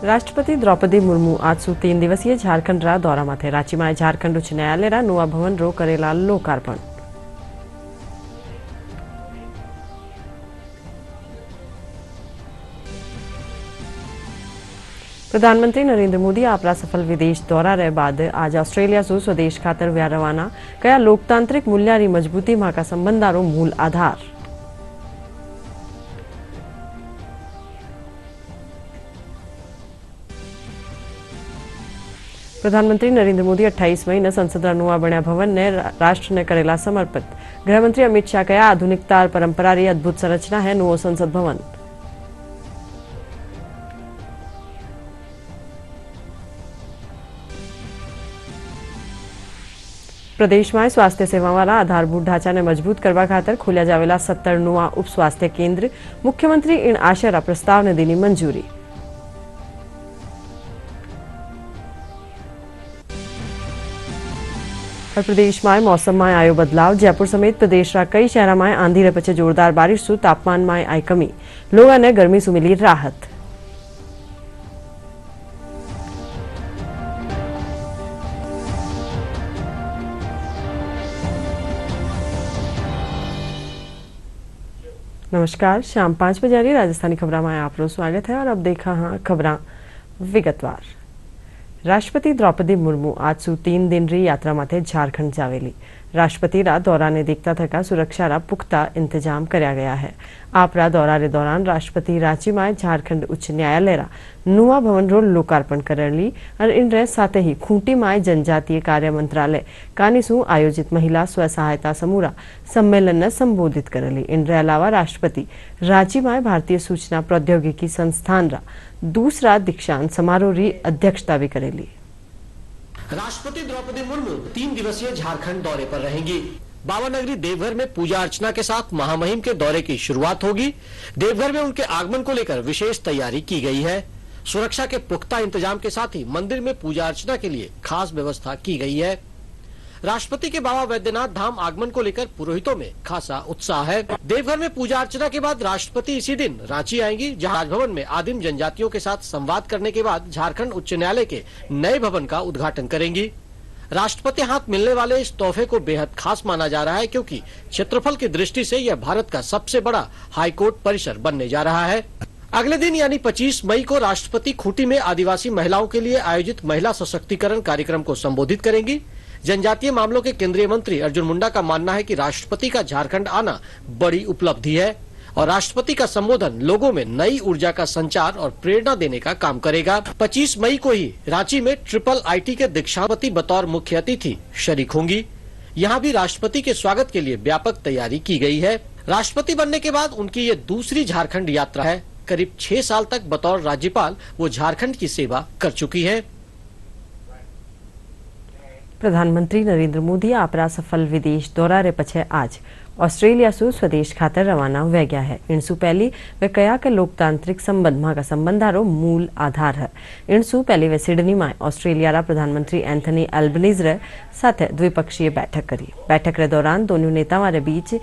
राष्ट्रपति द्रौपदी मुर्मू आज सु 3 दिवसीय झारखंड रा दौरा माथे रांची में झारखंड उच्च न्यायालय रा नवा भवन रो करेला लोकार्पण। प्रधानमंत्री नरेंद्र मोदी आपरा सफल विदेश दौरा रे बाद आज ऑस्ट्रेलिया सु स्वदेश खातर व्या रवाना कया लोकतांत्रिक मूल्यारी मजबूती मां का संबंधारो मूल आधार। प्रधानमंत्री नरेंद्र मोदी 28 मई ने संसद नुआ बण्या भवन ने राष्ट्र ने करेला समर्पित। गृहमंत्री अमित शाह कया आधुनिकता और परंपरा री अद्भुत संरचना है नुओ संसद भवन। प्रदेश में स्वास्थ्य सेवा वाला आधारभूत ढांचा ने मजबूत करवा खातर खोल्या जावेला 70 नुआ उप स्वास्थ्य केंद्र। मुख्यमंत्री इन आशयरा प्रस्ताव ने दीनी मंजूरी। और प्रदेश में मौसम में आयो बदलाव। जयपुर समेत प्रदेश रा कई शहरों में आंधी रे पछे जोरदार बारिश सु तापमान में आई कमी। लोगों ने गर्मी सु मिली राहत। नमस्कार, शाम 5 बजे राजस्थानी खबरों में आपको स्वागत है और अब देखा हाँ खबरां विगतवार। राष्ट्रपति द्रौपदी मुर्मू आज सु 3 दिन री यात्रा माथे झारखंड जावेली। राष्ट्रपति रा दौरा ने देखता थका सुरक्षा रा पुख्ता इंतजाम करया गया है। आपरा दौरा रे दौरान राष्ट्रपति रांची में झारखंड उच्च न्यायालय रा नुआ भवन रो लोकार्पण करेली और इन रे साथे ही खूंटी में जनजातीय कार्य मंत्रालय कानीसु आयोजित महिला स्व सहायता समूह सम्मेलन ने संबोधित करेली। इन रे अलावा राष्ट्रपति रांची में भारतीय सूचना प्रौद्योगिकी संस्थान रा दूसरा दीक्षांत समारोह री अध्यक्षता भी करेली। राष्ट्रपति द्रौपदी मुर्मू 3 दिवसीय झारखंड दौरे पर रहेंगी। बाबा नगरी देवघर में पूजा अर्चना के साथ महामहिम के दौरे की शुरुआत होगी। देवघर में उनके आगमन को लेकर विशेष तैयारी की गई है। सुरक्षा के पुख्ता इंतजाम के साथ ही मंदिर में पूजा अर्चना के लिए खास व्यवस्था की गई है। राष्ट्रपति के बाबा वैद्यनाथ धाम आगमन को लेकर पुरोहितों में खासा उत्साह है। देवघर में पूजा अर्चना के बाद राष्ट्रपति इसी दिन रांची आएंगी, जहां राजभवन में आदिम जनजातियों के साथ संवाद करने के बाद झारखंड उच्च न्यायालय के नए भवन का उद्घाटन करेंगी। राष्ट्रपति हाथ मिलने वाले इस तोहफे को बेहद खास माना जा रहा है, क्योंकि क्षेत्रफल की दृष्टि से यह भारत का सबसे बड़ा हाईकोर्ट परिसर बनने जा रहा है। अगले दिन यानी 25 मई को राष्ट्रपति खूंटी में आदिवासी महिलाओं के लिए आयोजित महिला सशक्तिकरण कार्यक्रम को संबोधित करेंगी। जनजातीय मामलों के केंद्रीय मंत्री अर्जुन मुंडा का मानना है कि राष्ट्रपति का झारखंड आना बड़ी उपलब्धि है और राष्ट्रपति का संबोधन लोगों में नई ऊर्जा का संचार और प्रेरणा देने का काम करेगा। 25 मई को ही रांची में IIIT के दीक्षांत बतौर मुख्य अतिथि शरीक होंगी। यहाँ भी राष्ट्रपति के स्वागत के लिए व्यापक तैयारी की गई है। राष्ट्रपति बनने के बाद उनकी ये दूसरी झारखंड यात्रा है। करीब 6 साल तक बतौर राज्यपाल वो झारखंड की सेवा कर चुकी है। प्रधानमंत्री नरेंद्र मोदी आपरा सफल विदेश दौरा रे पछे आज ऑस्ट्रेलिया सु स्वदेश खातर रवाना हो गया है। इनसु पहली वे कया के लोकतांत्रिक संबंध मां का संबंधारो मूल आधार है। इनसु पहली वे सिडनी में ऑस्ट्रेलिया रा प्रधानमंत्री एंथनी अल्बनीज रे साथे द्विपक्षीय बैठक करी। बैठक रे दौरान दोनों नेताओं रे बीच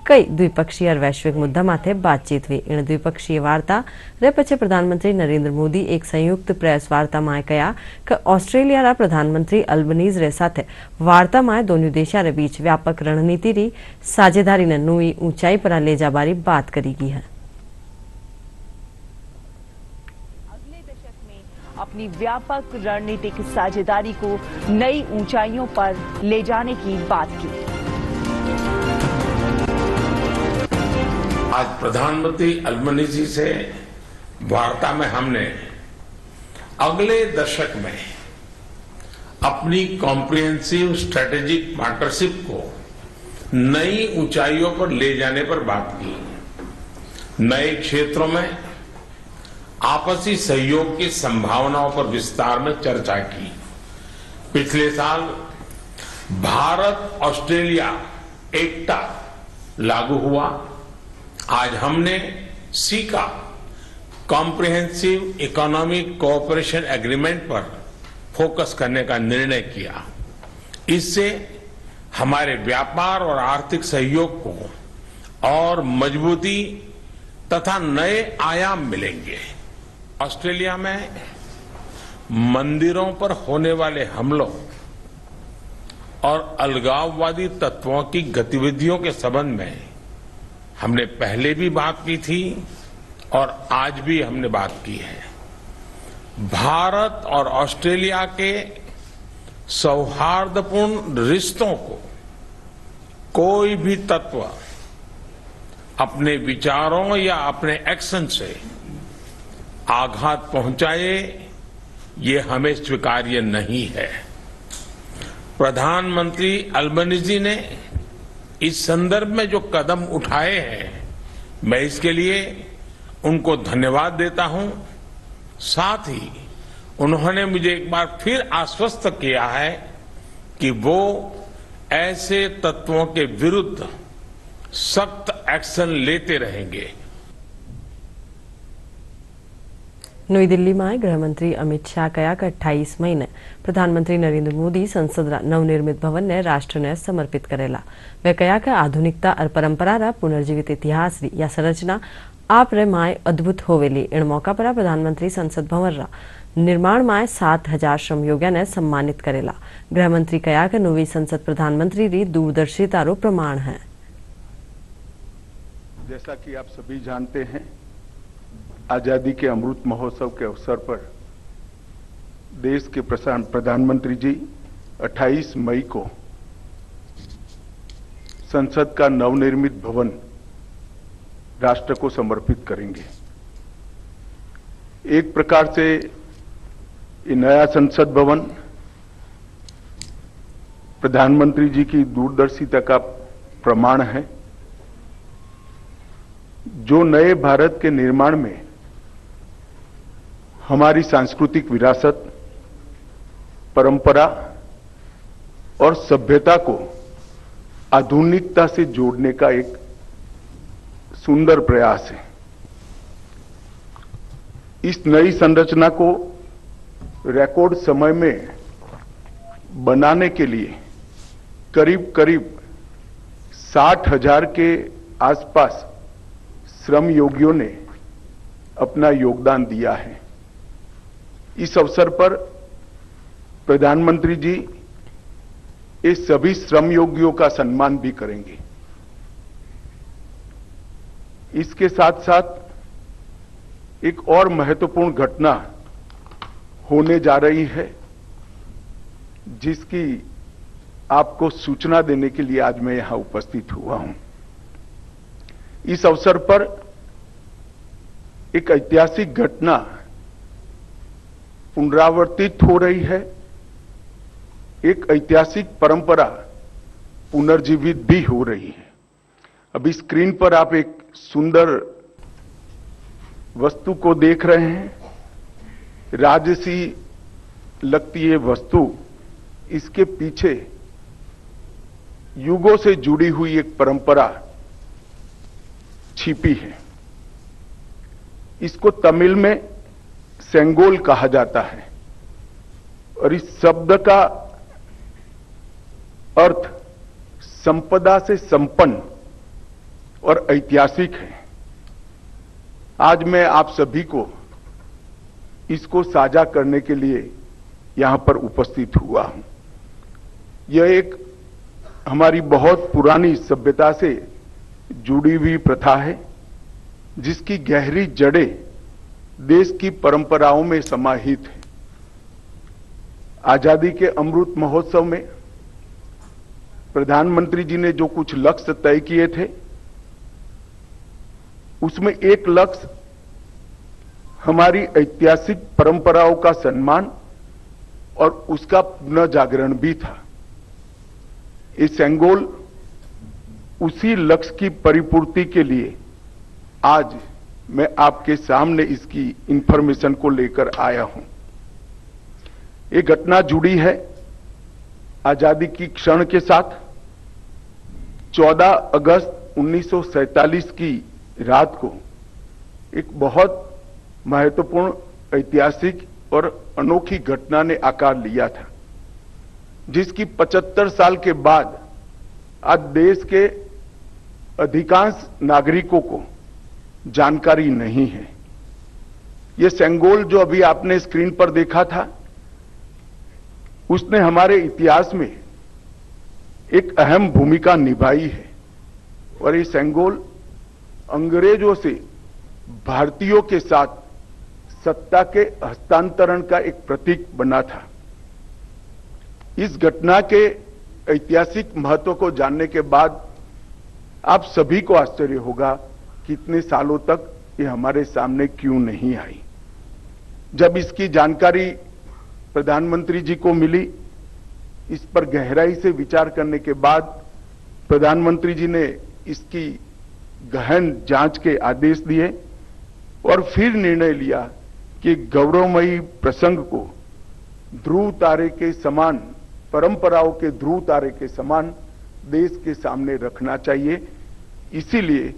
कई द्विपक्षीय और वैश्विक मुद्दा माथे बातचीत हुई। इन द्विपक्षीय वार्ता रे पछे प्रधानमंत्री नरेंद्र मोदी एक संयुक्त प्रेस वार्ता में कया कि ऑस्ट्रेलिया रा प्रधानमंत्री अल्बनीज रे साथे वार्ता में दोनों देशा रे बीच व्यापक रणनीति री साझेदारी ने नई ऊंचाई पर ले जाबारी बात करेगी है। अगले दशक में अपनी व्यापक रणनीतिक साझेदारी को नई ऊंचाइयों पर ले जाने की बात की। आज प्रधानमंत्री अल्बनीजी से वार्ता में हमने अगले दशक में अपनी कॉम्प्रिहेंसिव स्ट्रेटेजिक पार्टनरशिप को नई ऊंचाइयों पर ले जाने पर बात की। नए क्षेत्रों में आपसी सहयोग की संभावनाओं पर विस्तार में चर्चा की। पिछले साल भारत ऑस्ट्रेलिया एकता लागू हुआ। आज हमने caeca comprehensive economic cooperation agreement पर फोकस करने का निर्णय किया। इससे हमारे व्यापार और आर्थिक सहयोग को और मजबूती तथा नए आयाम मिलेंगे। ऑस्ट्रेलिया में मंदिरों पर होने वाले हमलों और अलगाववादी तत्वों की गतिविधियों के संबंध में हमने पहले भी बात की थी और आज भी हमने बात की है। भारत और ऑस्ट्रेलिया के सौहार्दपूर्ण रिश्तों को कोई भी तत्व अपने विचारों या अपने एक्शन से आघात पहुंचाए, ये हमें स्वीकार्य नहीं है। प्रधानमंत्री अल्बनीजी ने इस संदर्भ में जो कदम उठाए हैं, मैं इसके लिए उनको धन्यवाद देता हूं। साथ ही उन्होंने मुझे एक बार फिर आश्वस्त किया है कि वो ऐसे तत्वों के विरुद्ध सख्त एक्शन लेते रहेंगे। નવી દિલ્હીમાં ગૃહમંત્રી અમિત શાહ કયા કે 28 મહિને પ્રધાનમંત્રી નરેન્દ્ર મોદી સંસદના નવનિર્મિત ભવનને રાષ્ટ્રને સમર્પિત કરેલા વે કયા કે આધુનિકતા और परंपरा पुनर्जीवित इतिहास या संरचना आप रे माय अद्भुत होवेली। इन मौका पर प्रधानमंत्री संसद भवन निर्माण में 7,000 श्रमयोगिया ने सम्मानित करेला। गृहमंत्री कया के नवी संसद प्रधानमंत्री री दूरदर्शिता रो प्रमाण है। जैसा कि आप सभी जानते हैं, आजादी के अमृत महोत्सव के अवसर पर देश के प्रधानमंत्री जी 28 मई को संसद का नवनिर्मित भवन राष्ट्र को समर्पित करेंगे। एक प्रकार से ये नया संसद भवन प्रधानमंत्री जी की दूरदर्शिता का प्रमाण है, जो नए भारत के निर्माण में हमारी सांस्कृतिक विरासत, परंपरा और सभ्यता को आधुनिकता से जोड़ने का एक सुंदर प्रयास है। इस नई संरचना को रिकॉर्ड समय में बनाने के लिए करीब करीब 60,000 के आसपास श्रम योगियों ने अपना योगदान दिया है। इस अवसर पर प्रधानमंत्री जी इस सभी श्रम योगियों का सम्मान भी करेंगे। इसके साथ साथ एक और महत्वपूर्ण घटना होने जा रही है, जिसकी आपको सूचना देने के लिए आज मैं यहां उपस्थित हुआ हूं। इस अवसर पर एक ऐतिहासिक घटना पुनरावर्तित हो रही है। एक ऐतिहासिक परंपरा पुनर्जीवित भी हो रही है। अभी स्क्रीन पर आप एक सुंदर वस्तु को देख रहे हैं। राजसी लगती है वस्तु, इसके पीछे युगों से जुड़ी हुई एक परंपरा छिपी है। इसको तमिल में सेंगोल कहा जाता है और इस शब्द का अर्थ संपदा से संपन्न और ऐतिहासिक है। आज मैं आप सभी को इसको साझा करने के लिए यहां पर उपस्थित हुआ हूं। यह एक हमारी बहुत पुरानी सभ्यता से जुड़ी हुई प्रथा है, जिसकी गहरी जड़ें देश की परंपराओं में समाहित है। आजादी के अमृत महोत्सव में प्रधानमंत्री जी ने जो कुछ लक्ष्य तय किए थे, उसमें एक लक्ष्य हमारी ऐतिहासिक परंपराओं का सम्मान और उसका पुनर्जागरण भी था। ये सेंगोल उसी लक्ष्य की परिपूर्ति के लिए आज मैं आपके सामने इसकी इंफॉर्मेशन को लेकर आया हूं। ये घटना जुड़ी है आजादी की क्षण के साथ। 14 अगस्त 1947 की रात को एक बहुत महत्वपूर्ण ऐतिहासिक और अनोखी घटना ने आकार लिया था, जिसकी 75 साल के बाद आज देश के अधिकांश नागरिकों को जानकारी नहीं है। यह सेंगोल जो अभी आपने स्क्रीन पर देखा था, उसने हमारे इतिहास में एक अहम भूमिका निभाई है और ये सेंगोल अंग्रेजों से भारतीयों के साथ सत्ता के हस्तांतरण का एक प्रतीक बना था। इस घटना के ऐतिहासिक महत्व को जानने के बाद आप सभी को आश्चर्य होगा कि इतने सालों तक ये हमारे सामने क्यों नहीं आई। जब इसकी जानकारी प्रधानमंत्री जी को मिली, इस पर गहराई से विचार करने के बाद प्रधानमंत्री जी ने इसकी गहन जांच के आदेश दिए और फिर निर्णय लिया कि गौरवमयी प्रसंग को ध्रुव तारे के समान, परंपराओं के ध्रुव तारे के समान देश के सामने रखना चाहिए। इसीलिए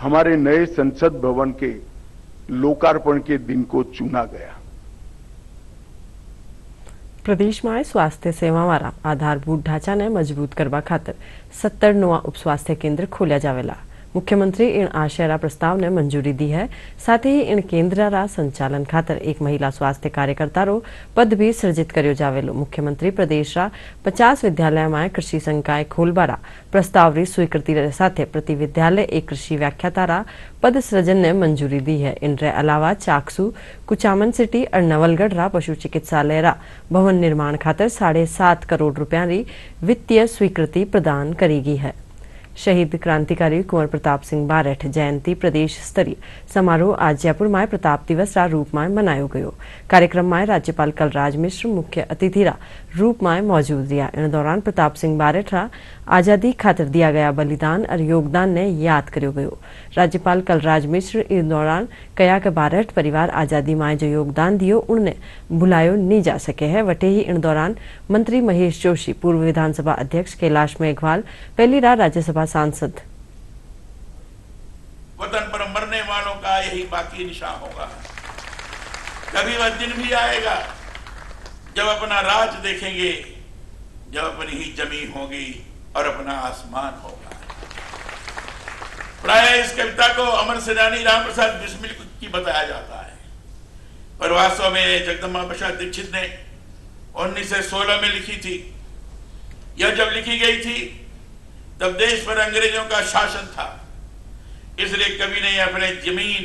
हमारे नए संसद भवन के लोकार्पण के दिन को चुना गया। પ્રદેશમાં સ્વાસ્થ્ય સેવાવાળા આધારભૂત ઢાંચાને મજબૂત કરવા ખાતર 17 નવા ઉપસ્વાસ્થ્ય કેન્દ્ર ખોલ્યા જાવેલા। मुख्यमंत्री इन आशयरा प्रस्ताव ने मंजूरी दी है। साथ ही इन केन्द्ररा संचालन खातर एक महिला स्वास्थ्य कार्यकर्ता पद भी सृजित कर्यो जावेलो। मुख्यमंत्री प्रदेशरा 50 विद्यालय में कृषि संकाय खोलबारा प्रस्ताव री स्वीकृति साथे प्रति विद्यालय एक कृषि व्याख्यातारा पद सृजन ने मंजूरी दी है। इनरे अलावा चाकसू, कुचामन सिटी और नवलगढ़ रा पशु चिकित्सालय रा भवन निर्माण खातर 7.5 करोड़ रुपया री वित्तीय स्वीकृति प्रदान करेगी है। शहीद क्रांतिकारी कुंवर प्रताप सिंह बारठ जयंती प्रदेश स्तरीय समारोह आज जयपुर में प्रताप दिवस रा रूप में मनायो गयो। कार्यक्रम में राज्यपाल कलराज मिश्र मुख्य अतिथि रा रूप में मौजूद रहा। इन दौरान प्रताप सिंह बारठ रा आजादी खातर दिया गया बलिदान और योगदान ने याद कर्यो गयो। राज्यपाल कलराज मिश्र इन दौरान कया के बारठ परिवार आजादी में जो योगदान दियो उन्हें भुलायो नहीं जा सके है। वटे ही इन दौरान मंत्री महेश जोशी, पूर्व विधानसभा अध्यक्ष कैलाश मेघवाल, पहली रात राज्यसभा सांसद वतन पर मरने वालों का यही बाकी निशान होगा। कभी वह दिन भी आएगा जब अपना राज देखेंगे, जब अपनी ही जमीन होगी और अपना आसमान होगा। प्राय इस कविता को अमर सेनानी राम प्रसाद बिस्मिल की बताया जाता है, पर वास्तव में जगदम्बा प्रसाद दीक्षित ने 1916 में लिखी थी। यह जब लिखी गई थी तब देश पर अंग्रेजों का शासन था, इसलिए कवि ने अपने जमीन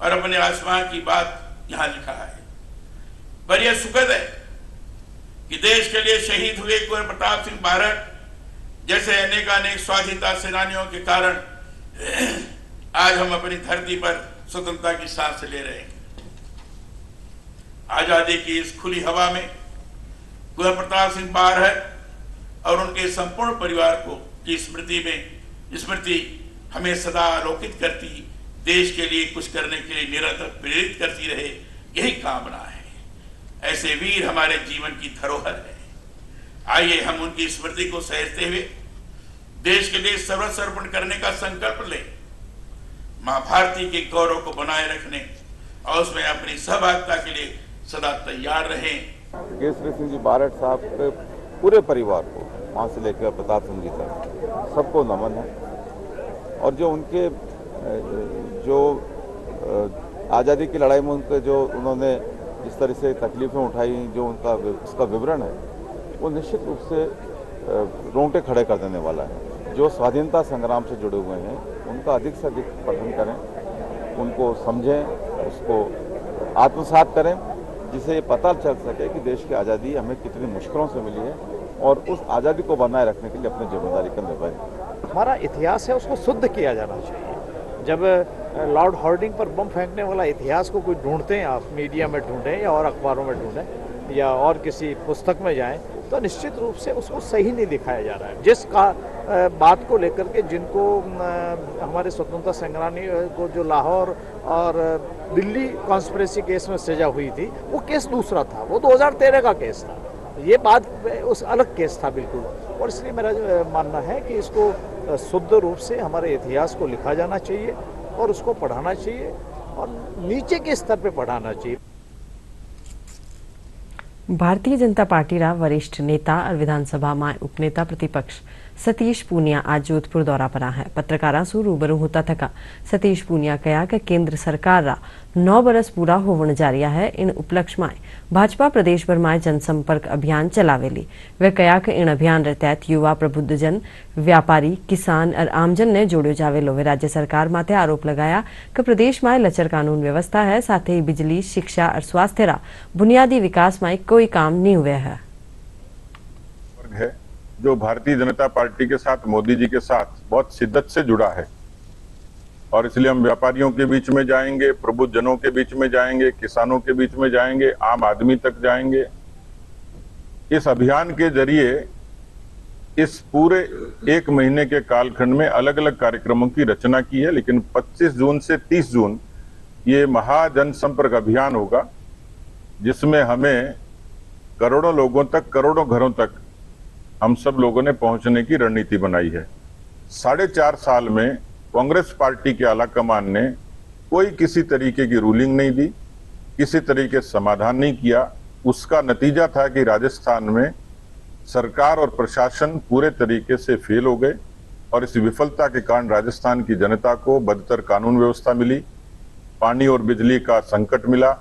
और अपने आसमान की बात यहां लिखा है। पर यह सुखद है कि देश के लिए शहीद हुए कुंवर प्रताप सिंह बारठ जैसे अनेकानेक स्वाधीनता सेनानियों के कारण आज हम अपनी धरती पर स्वतंत्रता की सांस ले रहे हैं। आजादी की इस खुली हवा में कुंवर प्रताप सिंह बारठ और उनके संपूर्ण परिवार की स्मृति हमें सदा आलोकित करती, देश के लिए कुछ करने के लिए निरंतर प्रेरित करती रहे, यही कामना है। ऐसे वीर हमारे जीवन की धरोहर है। आइए हम उनकी स्मृति को सहेजते हुए देश के लिए सर्वस्व अर्पण करने का संकल्प लें। मां भारती के गौरव को बनाए रखने और उसमें अपनी सहभागिता के लिए सदा तैयार रहें। केसरी सिंह जी बारठ साहब के पूरे परिवार को, वहां से लेकर प्रताप सिंह जी तक, सबको नमन है। और जो उनके आज़ादी की लड़ाई में उनके जो उन्होंने जिस तरह से तकलीफें उठाई, जो उनका उसका विवरण है, वो निश्चित रूप से रोंगटे खड़े कर देने वाला है। जो स्वाधीनता संग्राम से जुड़े हुए हैं उनका अधिक से अधिक पठन करें, उनको समझें, उसको आत्मसात करें, जिससे ये पता चल सके कि देश की आज़ादी हमें कितनी मुश्किलों से मिली है और उस आज़ादी को बनाए रखने के लिए अपनी जिम्मेदारी का निभाएं। हमारा इतिहास है, उसको शुद्ध किया जाना चाहिए। जब लॉर्ड हार्डिंग पर बम फेंकने वाला इतिहास को कोई ढूंढते हैं, आप मीडिया में ढूंढें या और अखबारों में ढूंढें या और किसी पुस्तक में जाएं, तो निश्चित रूप से उसको सही नहीं दिखाया जा रहा है। जिस बात को लेकर के जिनको हमारे स्वतंत्रता संग्रामी को जो लाहौर और दिल्ली कॉन्स्पिरेसी केस में सजा हुई थी, वो केस दूसरा था, वो 2013 का केस था। ये बात उस अलग केस था बिल्कुल। और इसलिए मेरा मानना है कि इसको शुद्ध रूप से हमारे इतिहास को लिखा जाना चाहिए और उसको पढ़ाना चाहिए और नीचे के स्तर पे पढ़ाना चाहिए। भारतीय जनता पार्टी रा वरिष्ठ नेता और विधानसभा में उपनेता प्रतिपक्ष सतीश पूनिया आज जोधपुर दौरा पर है। पत्रकारां सु रूबरू होता थका सतीश पूनिया कहा कि केंद्र सरकार रा 9 बरस पूरा होवन जा रहा है। इन उपलक्ष्य में भाजपा प्रदेश भर में जनसंपर्क अभियान चलावेली। वे कहा कि इन अभियान रे तहत युवा, प्रबुद्धजन, व्यापारी, किसान और आमजन ने जोड़ो जावेलो। वे राज्य सरकार माथे आरोप लगाया कि प्रदेश में लचर कानून व्यवस्था है, साथ ही बिजली, शिक्षा और स्वास्थ्य रा बुनियादी विकास में कोई काम नहीं हुआ है। जो भारतीय जनता पार्टी के साथ, मोदी जी के साथ बहुत शिद्दत से जुड़ा है और इसलिए हम व्यापारियों के बीच में जाएंगे, प्रबुद्धजनों के बीच में जाएंगे, किसानों के बीच में जाएंगे, आम आदमी तक जाएंगे। इस अभियान के जरिए इस पूरे 1 महीने के कालखंड में अलग अलग कार्यक्रमों की रचना की है, लेकिन 25 जून से 30 जून ये महाजन संपर्क अभियान होगा, जिसमें हमें करोड़ों लोगों तक, करोड़ों घरों तक हम सब लोगों ने पहुंचने की रणनीति बनाई है। 4.5 साल में कांग्रेस पार्टी के आलाकमान ने कोई किसी तरीके की रूलिंग नहीं दी, किसी तरीके से समाधान नहीं किया। उसका नतीजा था कि राजस्थान में सरकार और प्रशासन पूरे तरीके से फेल हो गए और इस विफलता के कारण राजस्थान की जनता को बदतर कानून व्यवस्था मिली, पानी और बिजली का संकट मिला,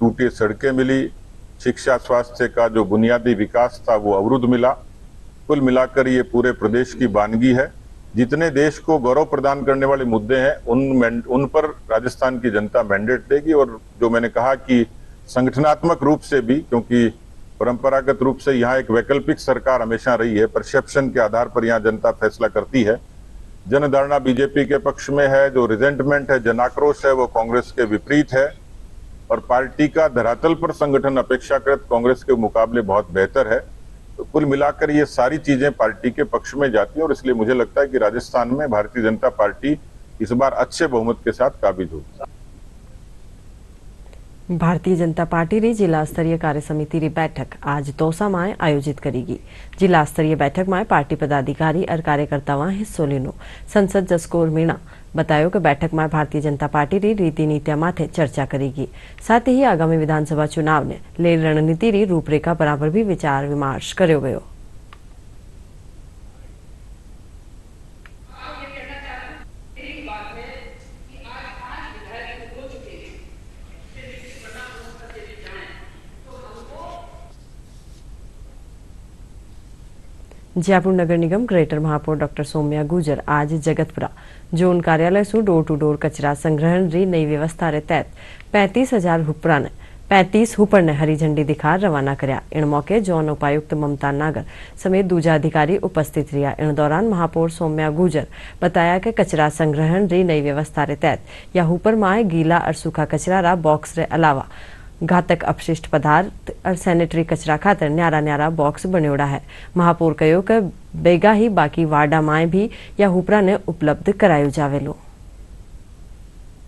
टूटी सड़कें मिली, शिक्षा, स्वास्थ्य का जो बुनियादी विकास था वो अवरुद्ध मिला। कुल मिलाकर ये पूरे प्रदेश की वानगी है। जितने देश को गौरव प्रदान करने वाले मुद्दे हैं उन पर राजस्थान की जनता मैंडेट देगी। और जो मैंने कहा कि संगठनात्मक रूप से भी, क्योंकि परंपरागत रूप से यहाँ एक वैकल्पिक सरकार हमेशा रही है, परसेप्शन के आधार पर यहाँ जनता फैसला करती है। जनधारणा बीजेपी के पक्ष में है, जो रिजेंटमेंट है, जनाक्रोश है, वो कांग्रेस के विपरीत है और पार्टी का धरातल पर संगठन अपेक्षाकृत कांग्रेस के मुकाबले बहुत बेहतर है। तो कुल मिलाकर ये सारी चीजें पार्टी के पक्ष में जाती हैं और इसलिए मुझे लगता है कि राजस्थान में भारतीय जनता पार्टी इस बार अच्छे बहुमत के साथ काबिज होगी। भारतीय जनता पार्टी री जिला स्तरीय कार्य समिति री बैठक आज दौसा में आयोजित करेगी। जिला स्तरीय बैठक में पार्टी पदाधिकारी और कार्यकर्ताओं हिस्सों लेनो। सांसद जसकौर मीणा बतायो कि बैठक में भारतीय जनता पार्टी री रीति नीतियां माथे चर्चा करेगी। साथ ही आगामी विधानसभा चुनाव ने ले रणनीति री रूपरेखा बराबर भी विचार विमर्श कर्यो गयो। जयपुर नगर निगम ग्रेटर महापौर डॉक्टर सौम्या गुजर आज जगतपुरा जोन कार्यालय सु डोर टू डोर कचरा संग्रहण री नई व्यवस्था रे तहत 35 हुपर ने हरी झंडी दिखा रवाना कर्या। इन मौके जोन उपायुक्त ममता नागर समेत दूजा अधिकारी उपस्थित रहा। इन दौरान महापौर सौम्या गुजर बताया कि कचरा संग्रहण री नई व्यवस्था रे तहत या हुपर माए गीला और सूखा कचरा रा बॉक्स रे अलावा घातक अपशिष्ट पदार्थ और सैनिटरी कचरा खातर न्यारा बॉक्स बन्योड़ा है। महापौर कहो कि बेगा ही बाकी वार्डा माए भी या हुपरा ने उपलब्ध करायो जावेलो।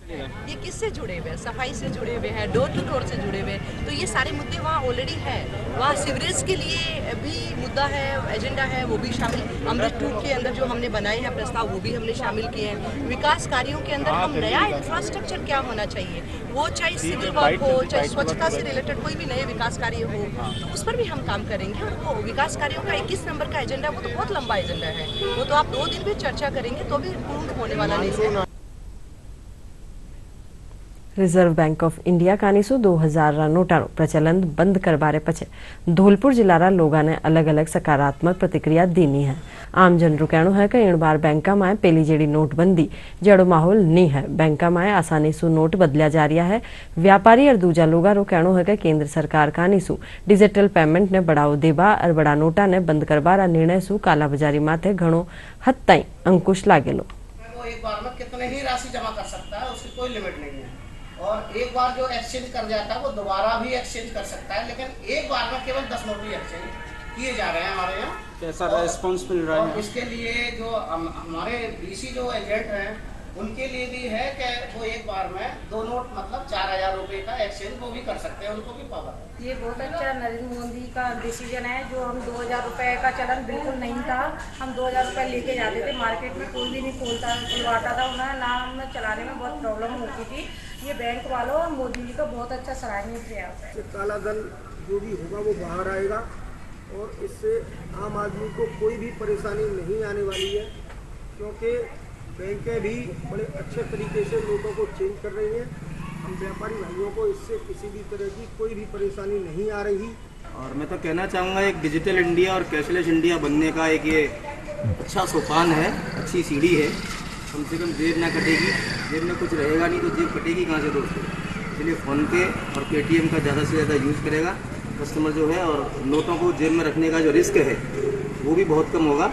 ये किससे जुड़े हुए हैं? सफाई से जुड़े हुए हैं, डोर टू डोर से जुड़े हुए हैं, तो ये सारे मुद्दे वहाँ ऑलरेडी है। वहाँ सीवरेज के लिए भी मुद्दा है, एजेंडा है, वो भी शामिल। अमृत 2 के अंदर जो हमने बनाए हैं प्रस्ताव, वो भी हमने शामिल किए हैं। विकास कार्यों के अंदर हम नया इंफ्रास्ट्रक्चर क्या होना चाहिए, वो चाहे सिविल वर्क हो, चाहे स्वच्छता से रिलेटेड कोई भी नए विकास कार्य हो, तो उस पर भी हम काम करेंगे। और वो विकास कार्यों का 21 नंबर का एजेंडा, वो तो बहुत लंबा एजेंडा है, वो तो आप 2 दिन भी चर्चा करेंगे तो भी पूर्ण होने वाला नहीं है। रिजर्व बैंक ऑफ इंडिया कानीसु 2000 रा नोटारो प्रचलन बंद करवारे पछे धौलपुर जिलारा लोगा ने अलग अलग सकारात्मक प्रतिक्रिया दीनी है। आम जन रू कहणु है कि इन बार बैंका में पेली जेड़ी नोटबंदी जड़ो माहौल नहीं है। बैंका में आसानी सु नोट बदलिया जा रहा है। व्यापारी और दूजा लोगा रो कहणु है कि केंद्र सरकार कानीसु डिजिटल पेमेंट ने बढ़ावो देबा और बड़ा नोटा ने बंद करवारा निर्णय सु कालाबाजारी माथे घणो हद ताईं अंकुश लागेलो। वो एक बार में कितने ही राशि जमा कर सकता है, उसकी कोई लिमिट नहीं है। और एक बार जो एक्सचेंज कर जाता है वो दोबारा भी एक्सचेंज कर सकता है, लेकिन एक बार में केवल 10 नोट ही एक्सचेंज किए जा रहे हैं हमारे यहाँ। कैसा रिस्पॉन्स मिल रहा है? इसके लिए जो हमारे डीसी जो एजेंट हैं उनके लिए भी है कि वो एक बार में 2 नोट मतलब 4000 रुपये का एक्सचेंज वो भी कर सकते हैं, उनको भी पावर है। ये बहुत अच्छा नरेंद्र मोदी का डिसीजन है। जो हम 2000 रुपये का चलन बिल्कुल नहीं था, हम 2000 रुपये लेके जाते थे, मार्केट में कोई भी नहीं खुलवाता था, उन्हें नाम चलाने में बहुत प्रॉब्लम होती थी। ये बैंक वालों और मोदी जी का बहुत अच्छा सराहनीय प्रयास है। काला धन जो भी होगा वो बाहर आएगा और इससे आम आदमी को कोई भी परेशानी नहीं आने वाली है, क्योंकि बैंकें भी बड़े अच्छे तरीके से नोटों को चेंज कर रही हैं। हम व्यापारी भाइयों को इससे किसी भी तरह की कोई भी परेशानी नहीं आ रही। और मैं तो कहना चाहूँगा एक डिजिटल इंडिया और कैशलेस इंडिया बनने का एक ये अच्छा सोपान है, अच्छी सीढ़ी है। कम से कम जेब ना कटेगी, जेब में कुछ रहेगा नहीं तो जेब कटेगी कहाँ से दोस्तों। इसलिए फ़ोनपे और पेटीएम का ज़्यादा से ज़्यादा यूज़ करेगा कस्टमर जो है, और नोटों को जेब में रखने का जो रिस्क है वो भी बहुत कम होगा।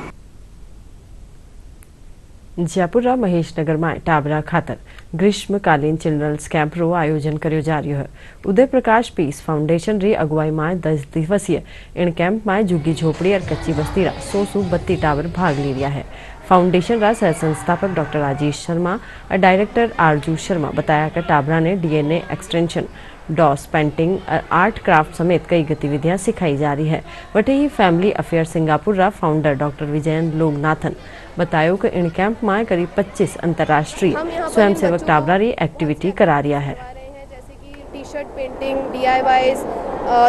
जयपुर महेशनगर में टाबरा खातर ग्रीष्मकालीन चिल्ड्रन्स कैम्प रो आयोजन कर्यो जा रह्यो है। उदय प्रकाश पीस फाउंडेशन री अगुवाई में 10 दिवसीय इन कैम्प में झुग्गी झोपड़ी और कच्ची बस्ती रा 132 टावर भाग ले रहा है। फाउंडेशन रा सह संस्थापक डॉक्टर राजेश शर्मा और डायरेक्टर आरजू शर्मा बताया कि टाबरा ने डीएनए एक्सटेंशन, डॉस पेंटिंग और आर्ट क्राफ्ट समेत कई गतिविधियां सिखाई जा रही है। वटे ही फैमिली अफेयर सिंगापुर रा फाउंडर डॉक्टर विजयन लोगनाथन बतायो कि इन कैंप में करीब 25 अंतर्राष्ट्रीय स्वयंसेवक टाबरा री एक्टिविटी करा रहा है। जैसे कि टी शर्ट पेंटिंग, DIYs,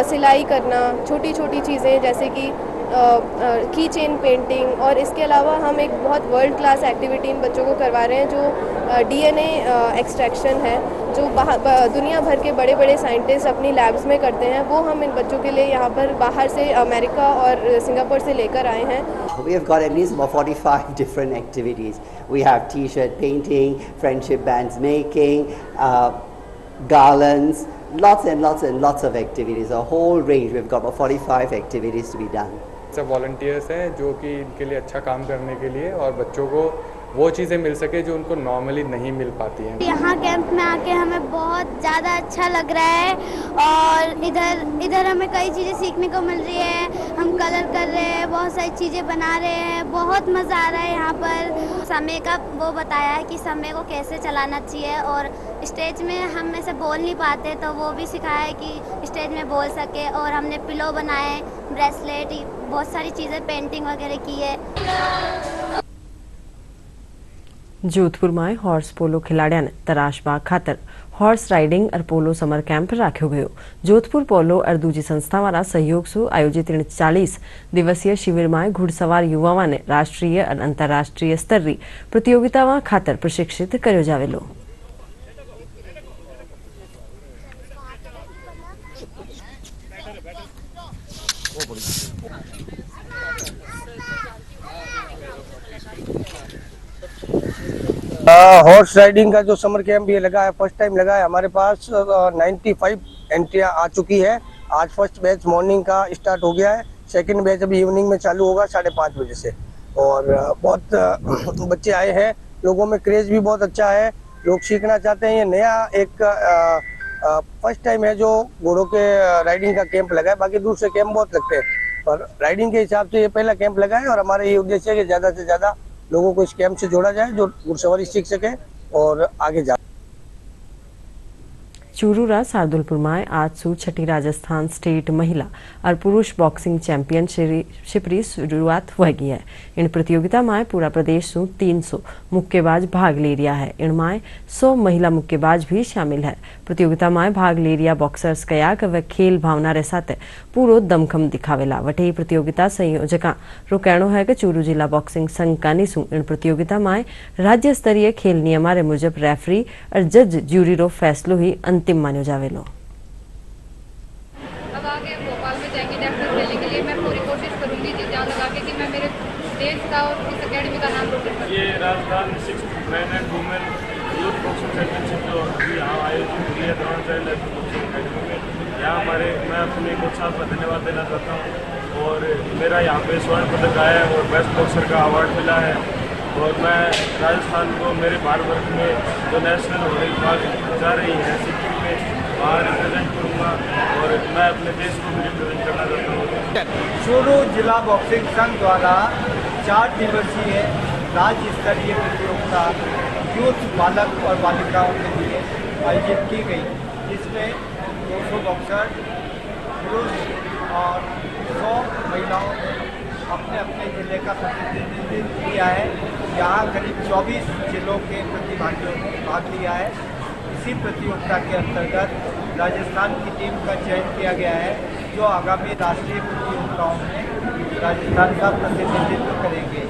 सिलाई करना, छोटी छोटी चीज़ें जैसे कि की चेन पेंटिंग, और इसके अलावा हम एक बहुत वर्ल्ड क्लास एक्टिविटी इन बच्चों को करवा रहे हैं जो DNA एक्सट्रैक्शन है, जो दुनिया भर के बड़े बड़े साइंटिस्ट अपनी लैब्स में करते हैं। वो हम इन बच्चों के लिए यहाँ पर बाहर से अमेरिका और सिंगापुर से लेकर आए हैं। We have got at least about 45 different activities. We have T-shirt painting, friendship bands making, garlands, lots and lots and lots of activities, a whole range. We've got about 45 activities to be done. सब volunteers हैं जो कि इनके लिए अच्छा काम करने के लिए और बच्चों को वो चीज़ें मिल सके जो उनको नॉर्मली नहीं मिल पाती हैं। यहाँ कैंप में आके हमें बहुत ज़्यादा अच्छा लग रहा है और इधर हमें कई चीज़ें सीखने को मिल रही है। हम कलर कर रहे हैं, बहुत सारी चीज़ें बना रहे हैं, बहुत मज़ा आ रहा है यहाँ पर। समय का वो बताया है कि समय को कैसे चलाना चाहिए, और स्टेज में हम में से बोल नहीं पाते तो वो भी सिखाया है कि स्टेज में बोल सके। और हमने पिलो बनाए, ब्रेसलेट, बहुत सारी चीज़ें पेंटिंग वगैरह की है। जोधपुर में हॉर्स पोलो खिलाड़िया ने तराशबाग खातर हॉर्स राइडिंग और पोलो समर कैम्प राख्यो गयो। जोधपुर पोलो और दूजी संस्था वाला सहयोग से आयोजित 40 दिवसीय शिविर में घुड़सवार युवाओं ने राष्ट्रीय और अंतर्राष्ट्रीय स्तर की प्रतियोगिता खातर प्रशिक्षित कर्यो जावेलो। हॉर्स राइडिंग का जो समर कैंप ये लगा है, फर्स्ट टाइम लगा है। हमारे पास 95 एंट्रियां आ चुकी है। आज फर्स्ट बैच मॉर्निंग का स्टार्ट हो गया है, सेकंड बैच अभी इवनिंग में चालू होगा 5:30 बजे से। और बहुत बच्चे आए हैं, लोगों में क्रेज भी बहुत अच्छा है, लोग सीखना चाहते हैं। ये नया एक फर्स्ट टाइम है जो घोड़ों के राइडिंग का कैंप लगा है। बाकी दूसरे कैंप बहुत लगते हैं, पर राइडिंग के हिसाब से ये पहला कैंप लगा है। और हमारा ये उद्देश्य है कि ज़्यादा से ज़्यादा लोगों को इस कैंप से जोड़ा जाए जो घुड़सवारी सीख सके और आगे जा। चूरूरा शार्दुलपुर में आज सु छठी राजस्थान स्टेट महिला और पुरुष बॉक्सिंग चैंपियनशिप की शुरुआत होगी है। इन प्रतियोगिता में पूरा प्रदेश सु 300 मुक्केबाज भाग ले रहा है। इनमें 100 महिला मुक्केबाज भी शामिल है। प्रतियोगिता में भाग ले रहा बॉक्सर्स कया कि वे खेल भावना रे साथ पूरो दमखम दिखावेला। वटे प्रतियोगिता संयोजका रो कहनो है कि चूरू जिला बॉक्सिंग संघ कानी सु इन प्रतियोगिता में राज्य स्तरीय खेल नियमा रे मुजब रेफरी और जज ज्यूरी रो फैसलो ही अंतिम मान्यो जावेलो। अब आगे भोपाल में जाएंगे नेशनल खेलने के लिए। मैं पूरी कोशिश करूंगी जी जान लगा के कि मैं मेरे देश का और इस एकेडमी का नाम रोशन करूं। ये Rajasthan 6 man and women youth boxing championship जो अभी यहाँ आयोजित हुई है द्रोणाचार्य बॉक्सिंग एकेडमी में, यहाँ मैं अपने कोच साहब का धन्यवाद देना चाहता हूँ। और मेरा यहाँ पे स्वर्ण पदक आया है और बेस्ट बॉक्सर का अवार्ड मिला है। और मैं राजस्थान को मेरे भारत वर्ग में जो नेशनल होने जा रही है सिक्किम में, वहाँ रिप्रेजेंट करूँगा और मैं अपने देश को भी रिप्रेजेंट करना चाहता हूँ। चूरू जिला बॉक्सिंग संघ द्वारा 4 दिवसीय राज्य स्तरीय प्रतियोगिता यूथ बालक और बालिकाओं के लिए आयोजित की गई, जिसमें 200 बॉक्सर पुरुष और 100 महिलाओं ने अपने अपने जिले का प्रतिनिधित्व किया है। यहाँ करीब 24 जिलों के प्रतिभागियों ने भाग लिया है। इसी प्रतियोगिता के अंतर्गत राजस्थान की टीम का चयन किया गया है, जो आगामी राष्ट्रीय प्रतियोगिताओं में राजस्थान का प्रतिनिधित्व करेंगे।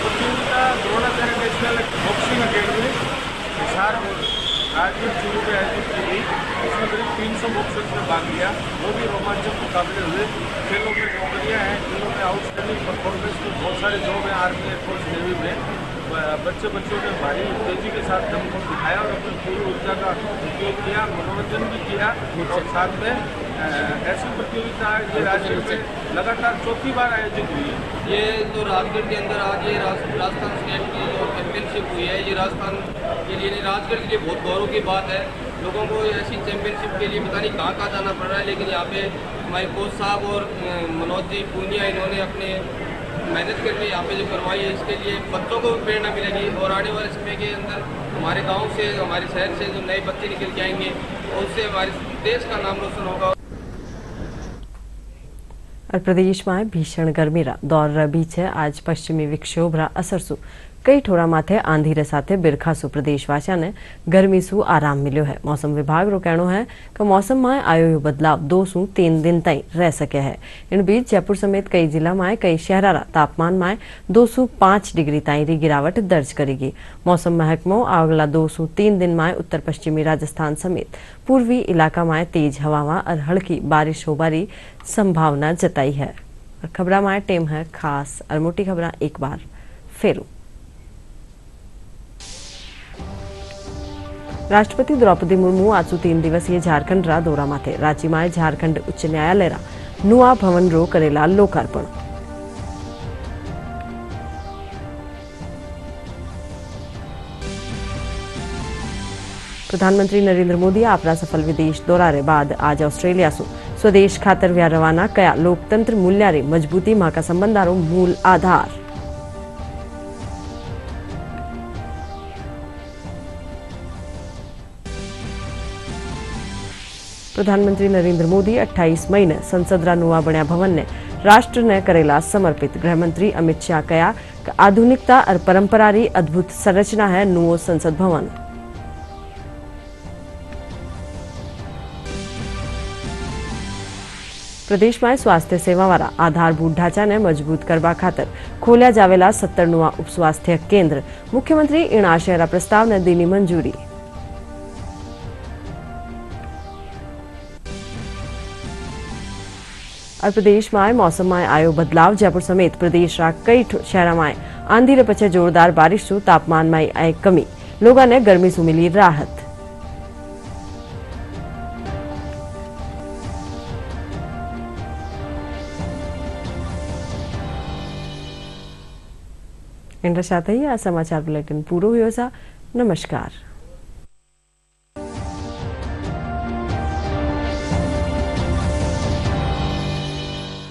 प्रतियोगिता Dronacharya national boxing academy Hisar Rajgarh Churu में आयोजित की गई। इसमें करीब 300 बॉक्सर्स ने भाग लिया। वो भी रोमांचक मुकाबले हुए। खेलों में नौकरियां हैं, खेलों में आउटस्टैंडिंग परफॉर्मेंस में बहुत सारे जॉब हैं आर्मी, एयरफोर्स, नेवी में। बच्चों ने भारी तेजी के साथ दम को दिखाया और अपनी पूरी ऊर्जा का उपयोग किया, मनोरंजन भी किया। और साथ में ऐसी प्रतियोगिता ये राज्य में लगातार चौथी बार आयोजित हुई है। ये तो राजगढ़ के अंदर आज ये राजस्थान स्टेट की जो चैंपियनशिप हुई है, ये राजस्थान के लिए नहीं, राजगढ़ के लिए बहुत गौरव की बात है। लोगों को ऐसी चैंपियनशिप के लिए पता नहीं कहाँ जाना पड़ रहा है, लेकिन यहाँ पे हमारे कोच साहब और मनोज जी पूनिया, इन्होंने अपने मेहनत करके यहाँ पे जो करवाई है, इसके लिए बच्चों को भी प्रेरणा मिलेगी। और आने वाले समय के अंदर हमारे गांव से, हमारे शहर से जो नए बच्चे निकल के आएंगे, उससे हमारे देश का नाम रोशन होगा। और प्रदेश में भीषण गर्मी दौर रही है। आज पश्चिमी विक्षोभ असर कई ठोरा माथे आंधी साथे बिरखासु प्रदेशवासियों ने गर्मी सु आराम मिलो है। मौसम विभाग रो कहनो है कि मौसम में आयो बदलाव 2 से 3 दिन तक रह सके है। इन बीच जयपुर समेत कई जिला में, कई शहर तापमान में 2 से 5 डिग्री तक री गिरावट दर्ज करेगी। मौसम महकमो अगला 2 से 3 दिन में उत्तर पश्चिमी राजस्थान समेत पूर्वी इलाका में तेज हवा और हल्की बारिश होबारी संभावना जताई है। खबरा में टेम है खास और मोटी खबरा एक बार फेरू। राष्ट्रपति द्रौपदी मुर्मू आज 3 दिवसीय झारखंड दौरा माथे। रांची में झारखंड उच्च न्यायालय नुआ भवन रो करेला लोकार्पण। प्रधानमंत्री नरेंद्र मोदी आपरा सफल विदेश दौरा रे बाद आज ऑस्ट्रेलिया सु स्वदेश खातर व्या रवाना कया। लोकतंत्र मूल्या रे मजबूती मां का संबंधारो मूल आधार। प्रधानमंत्री नरेंद्र मोदी 28 मई ने संसद रा नुआ बण्या भवन ने राष्ट्र ने करेला समर्पित। गृहमंत्री अमित शाह कया कि आधुनिकता और परंपरा री अद्भुत संरचना है नुओ संसद भवन। प्रदेश में स्वास्थ्य सेवा वाला आधारभूत ढांचा ने मजबूत करवा खातर खोलिया जावेला 70 नुआ उप स्वास्थ्य केंद्र। मुख्यमंत्री इन आशय प्रस्ताव ने दीनी मंजूरी। और प्रदेश में मौसम में आयो बदलाव। जयपुर समेत प्रदेश कई शहर में आंधी रे पछे जोरदार बारिश सु तापमान में आई कमी। लोगों ने गर्मी सु मिली राहत। इन साथ ही आ समाचार बुलेटिन पूरो हुयो सा। नमस्कार।